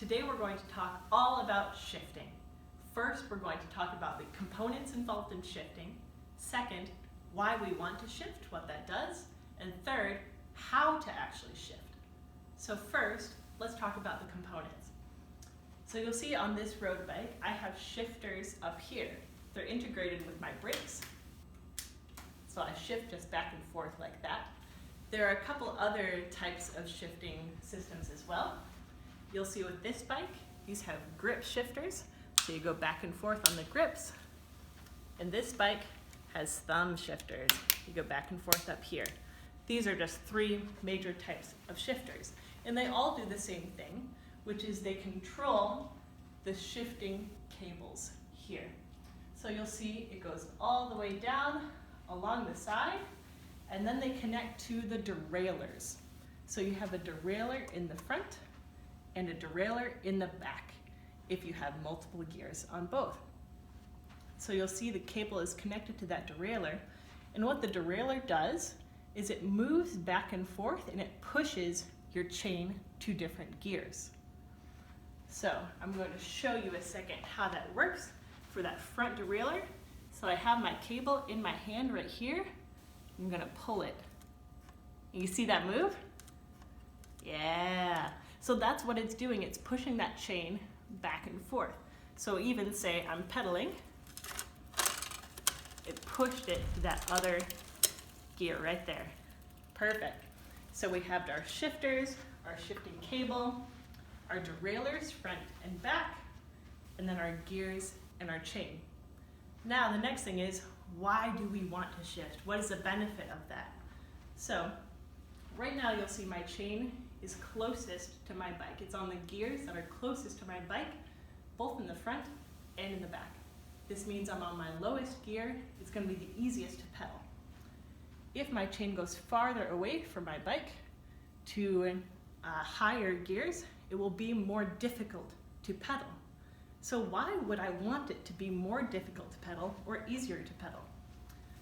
Today we're going to talk all about shifting. First, we're going to talk about the components involved in shifting. Second, why we want to shift, what that does. And third, how to actually shift. So first, let's talk about the components. So you'll see on this road bike, I have shifters up here. They're integrated with my brakes. So I shift just back and forth like that. There are a couple other types of shifting systems as well. You'll see with this bike, these have grip shifters. So you go back and forth on the grips. And this bike has thumb shifters. You go back and forth up here. These are just three major types of shifters. And they all do the same thing, which is they control the shifting cables here. So you'll see it goes all the way down along the side, and then they connect to the derailleurs. So you have a derailleur in the front and a derailleur in the back if you have multiple gears on both. So you'll see the cable is connected to that derailleur, and what the derailleur does is it moves back and forth and it pushes your chain to different gears. So I'm going to show you a second how that works for that front derailleur. So I have my cable in my hand right here. I'm going to pull it. You see that move? Yeah. So that's what it's doing. It's pushing that chain back and forth. So even say I'm pedaling, it pushed it to that other gear right there. Perfect. So we have our shifters, our shifting cable, our derailleurs front and back, and then our gears and our chain. Now the next thing is, why do we want to shift? What is the benefit of that? So right now you'll see my chain is closest to my bike. It's on the gears that are closest to my bike, both in the front and in the back. This means I'm on my lowest gear. It's going to be the easiest to pedal. If my chain goes farther away from my bike to higher gears, it will be more difficult to pedal. So why would I want it to be more difficult to pedal or easier to pedal?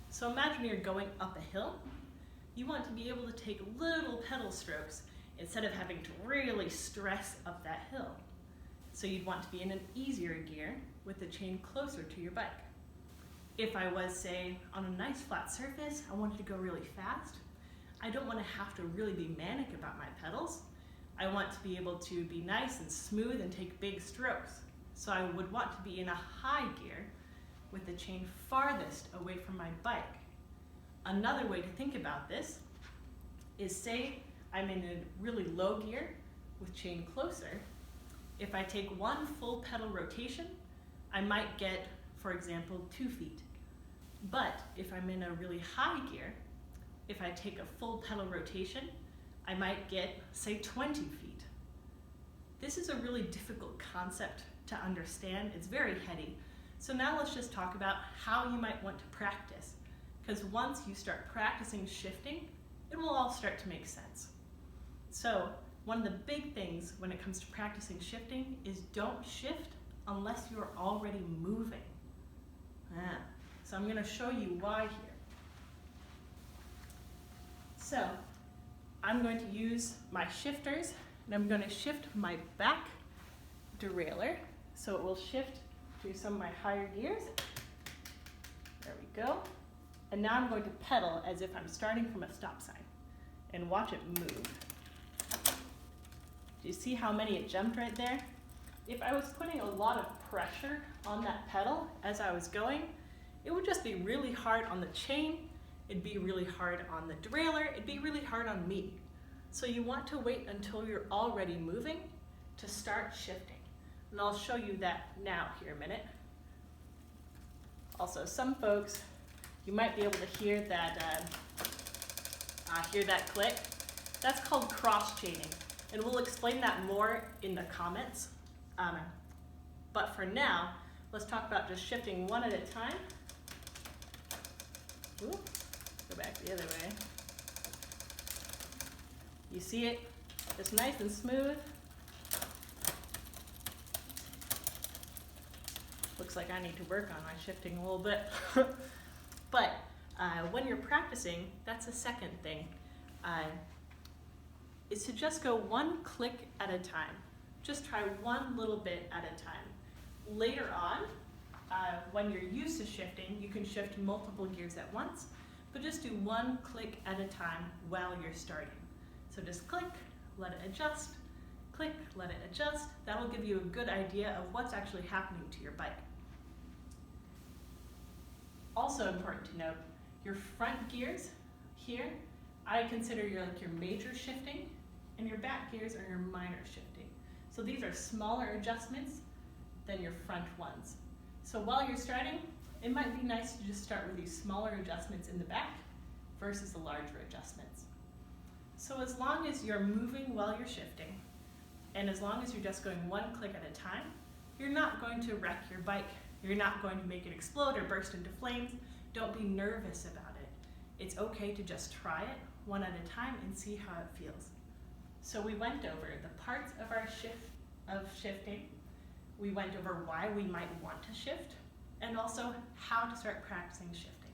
So imagine you're going up a hill. You want to be able to take little pedal strokes instead of having to really stress up that hill. So you'd want to be in an easier gear with the chain closer to your bike. If I was, say, on a nice flat surface, I wanted to go really fast, I don't want to have to really be manic about my pedals. I want to be able to be nice and smooth and take big strokes. So I would want to be in a high gear with the chain farthest away from my bike. Another way to think about this is, say I'm in a really low gear with chain closer. If I take one full pedal rotation, I might get, for example, 2 feet. But if I'm in a really high gear, if I take a full pedal rotation, I might get, say, 20 feet. This is a really difficult concept to understand. It's very heady. So now let's just talk about how you might want to practice. Because once you start practicing shifting, it will all start to make sense. So one of the big things when it comes to practicing shifting is don't shift unless you're already moving. So I'm going to show you why here. So I'm going to use my shifters, and I'm going to shift my back derailleur so it will shift to some of my higher gears. There we go. And now I'm going to pedal as if I'm starting from a stop sign and watch it move. Do you see how many it jumped right there? If I was putting a lot of pressure on that pedal as I was going, it would just be really hard on the chain, it'd be really hard on the derailleur, it'd be really hard on me. So you want to wait until you're already moving to start shifting. And I'll show you that now here a minute. Also, some folks, you might be able to hear that click. That's called cross-chaining. And we'll explain that more in the comments. But for now, let's talk about just shifting one at a time. Ooh, go back the other way. You see it? Just nice and smooth. Looks like I need to work on my shifting a little bit. But when you're practicing, that's the second thing. Is to just go one click at a time. Just try one little bit at a time. Later on, when you're used to shifting, you can shift multiple gears at once, but just do one click at a time while you're starting. So just click, let it adjust, click, let it adjust. That'll give you a good idea of what's actually happening to your bike. Also important to note, your front gears here, I consider your major shifting, and your back gears are your minor shifting. So these are smaller adjustments than your front ones. So while you're starting, it might be nice to just start with these smaller adjustments in the back versus the larger adjustments. So as long as you're moving while you're shifting, and as long as you're just going one click at a time, you're not going to wreck your bike. You're not going to make it explode or burst into flames. Don't be nervous about it. It's okay to just try it one at a time and see how it feels. So we went over the parts of our shifting. We went over why we might want to shift, and also how to start practicing shifting.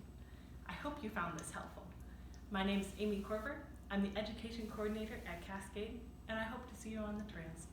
I hope you found this helpful. My name is Amy Corver. I'm the Education Coordinator at Cascade, and I hope to see you on the trails.